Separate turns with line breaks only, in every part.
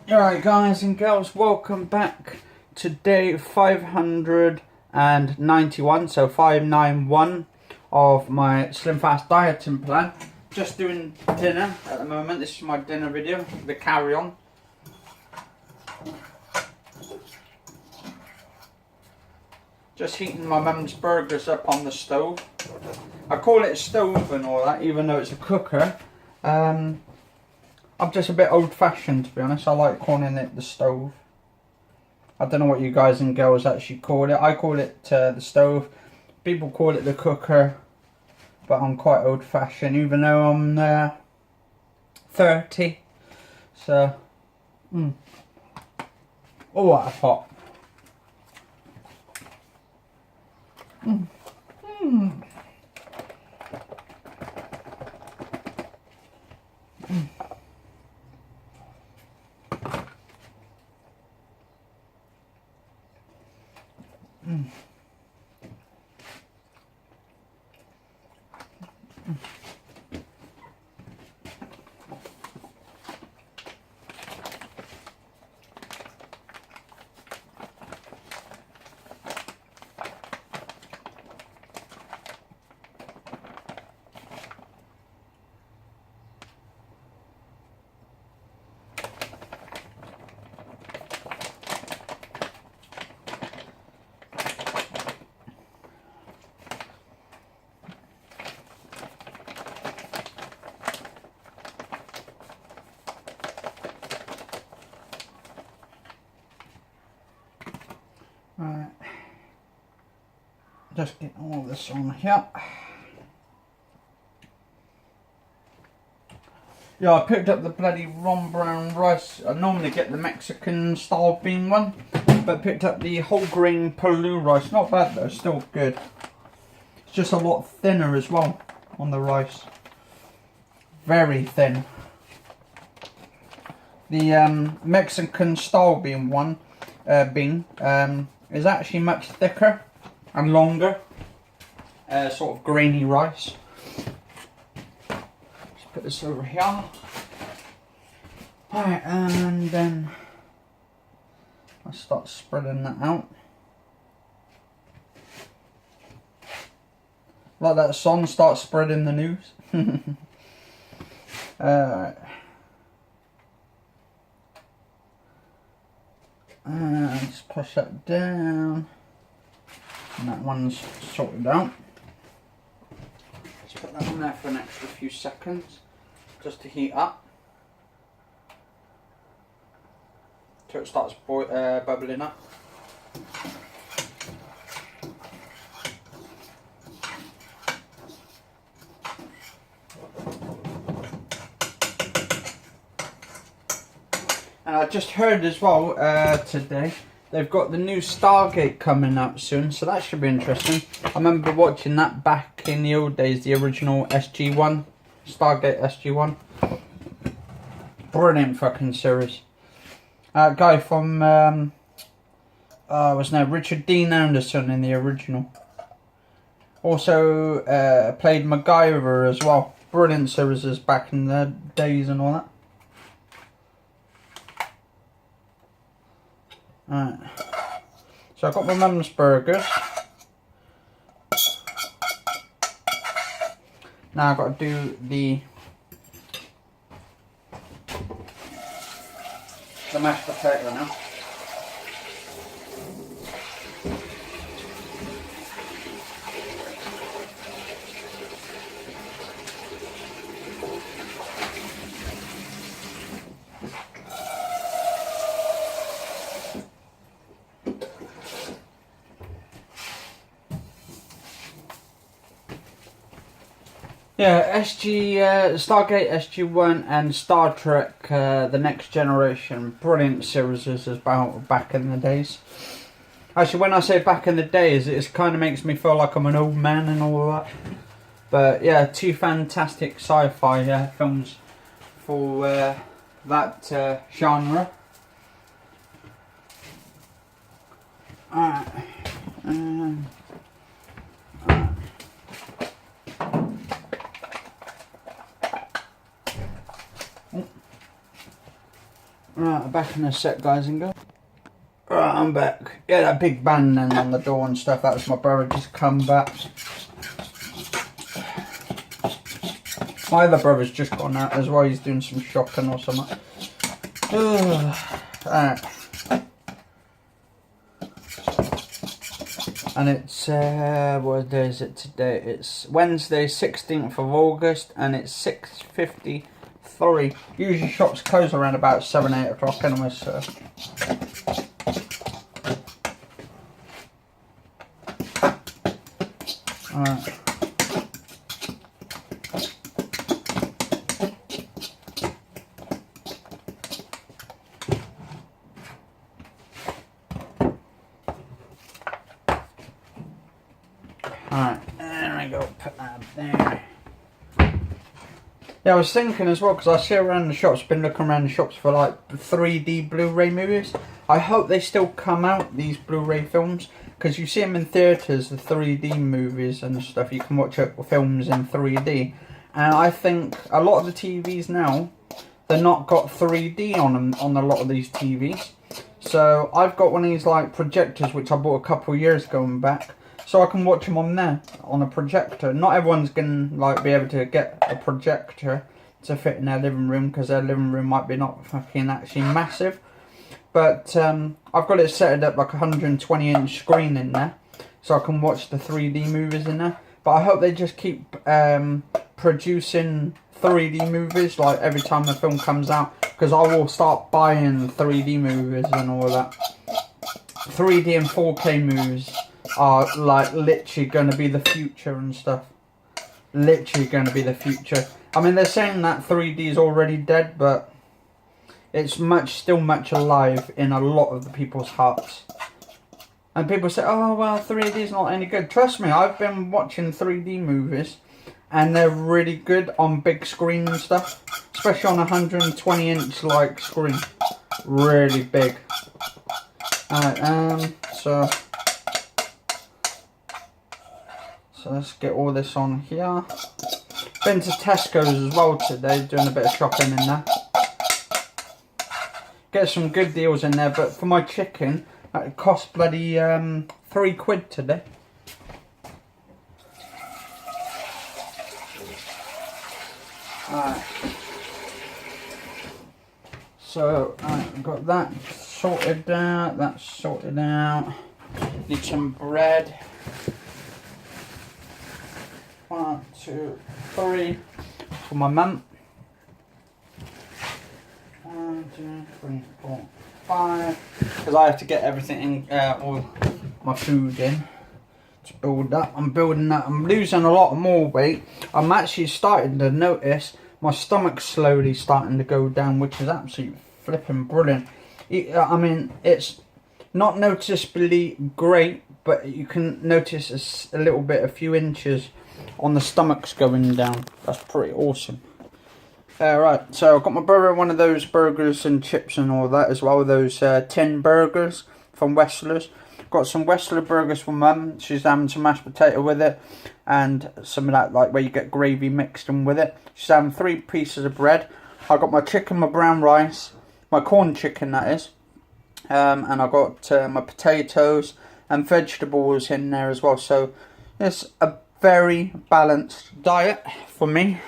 Alright guys and girls, welcome back to day 591, so 591 of my Slimfast dieting plan. Just doing dinner at the moment. This is my dinner video, the carry on. Just heating my mum's burgers up on the stove. I call it a stove and all that, even though it's a cooker. I'm just a bit old-fashioned, to be honest. I like calling it the stove. I don't know what you guys and girls actually call it. I call it the stove. People call it the cooker, but I'm quite old-fashioned, even though I'm 30. So, oh, what a pot. Right, just get all this on here. Yeah, I picked up the bloody ron brown rice. I normally get the Mexican style bean one, but picked up the whole grain Peru rice. Not bad though, still good. It's just a lot thinner as well on the rice. Very thin. The Mexican style bean one, is actually much thicker and longer, sort of grainy rice. Just put this over here. Alright, and then I start spreading that out. Like that song, start spreading the news. Alright. And just push that down, and that one's sorted out. Just put that on there for an extra few seconds, just to heat up, till it starts bubbling up. And I just heard as well today, they've got the new Stargate coming up soon, so that should be interesting. I remember watching that back in the old days, the original SG-1, Stargate SG-1. Brilliant fucking series. Guy from, what's his name, Richard Dean Anderson in the original. Also played MacGyver as well. Brilliant series back in the days and all that. Alright, so I've got my mum's burgers. Now I've got to do the mashed potato now. Yeah, Stargate SG-1 and Star Trek The Next Generation. Brilliant series about back in the days. Actually, when I say back in the days, it kind of makes me feel like I'm an old man and all that. But yeah, two fantastic sci-fi films for that genre. Alright. Right, I'm back in a sec, guys and girls. Right, I'm back. Yeah, that big bang then on the door and stuff, that was my brother just come back. My other brother's just gone out as well, he's doing some shopping or something. Alright. And it's, what day is it today? It's Wednesday, 16th of August, and it's 6:53. Usually shops close around about 7, 8 o'clock anyway, so. Alright. Alright, there we go, put that there. Yeah, I was thinking as well, because I see around the shops, been looking around the shops for like 3D Blu-ray movies. I hope they still come out, these Blu-ray films, because you see them in theatres, the 3D movies and stuff, you can watch films in 3D. And I think a lot of the TVs now, they're not got 3D on them, on a lot of these TVs. So I've got one of these like projectors, which I bought a couple of years ago and back. So I can watch them on there, on a projector. Not everyone's going to like be able to get a projector to fit in their living room, because their living room might be not fucking actually massive. But I've got it set up like a 120-inch screen in there, so I can watch the 3D movies in there. But I hope they just keep producing 3D movies like every time a film comes out, because I will start buying 3D movies and all that. 3D and 4K movies are like literally going to be the future and stuff. Literally going to be the future. I mean, they're saying that 3D is already dead, but it's still much alive in a lot of the people's hearts. And people say, oh well, 3D is not any good. Trust me, I've been watching 3D movies and they're really good on big screen and stuff, especially on a 120-inch like screen. Really big. Alright, so let's get all this on here. Been to Tesco's as well today, doing a bit of shopping in there. Get some good deals in there, but for my chicken, that cost bloody £3 today. Alright. So, I've got that sorted out, that's sorted out. Need some bread. 1, 2, 3 for my mum. 1, 2, 3, 4, 5. Because I have to get everything in, all my food in to build up. I'm building up. I'm losing a lot more weight. I'm actually starting to notice my stomach's slowly starting to go down, which is absolutely flipping brilliant. I mean, it's not noticeably great, but you can notice a little bit, a few inches on the stomach's going down. That's pretty awesome. Right, so I've got my brother one of those burgers and chips and all that as well, those tin burgers from Westlers. Got some Westler burgers for mum, she's having some mashed potato with it, and some of that like where you get gravy mixed in with it. She's having 3 pieces of bread. I got my chicken, my brown rice, my corn chicken that is, and I got my potatoes and vegetables in there as well. So it's a very balanced diet for me,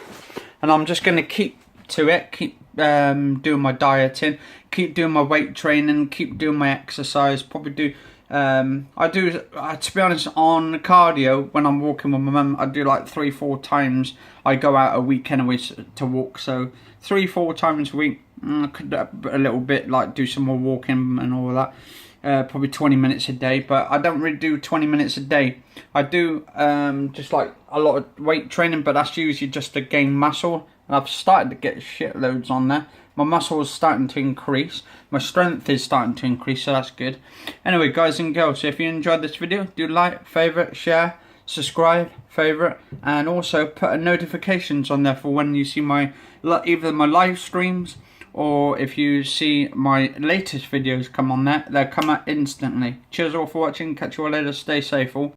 and I'm just going to keep to it, keep doing my dieting, keep doing my weight training, keep doing my exercise. Probably do to be honest, on cardio when I'm walking with my mum, I do like 3-4 times. I go out a week anyway to walk, so 3-4 times a week. I could a little bit like do some more walking and all that. Probably 20 minutes a day, but I don't really do 20 minutes a day. I do just like a lot of weight training, but that's usually just to gain muscle, and I've started to get shitloads on there. My muscle is starting to increase, my strength is starting to increase, so that's good. Anyway, guys and girls, if you enjoyed this video, do like, favourite, share, subscribe, favourite, and also put notifications on there for when you see my either my live streams, or if you see my latest videos come on there, they'll come out instantly. Cheers all for watching, catch you all later, stay safe all.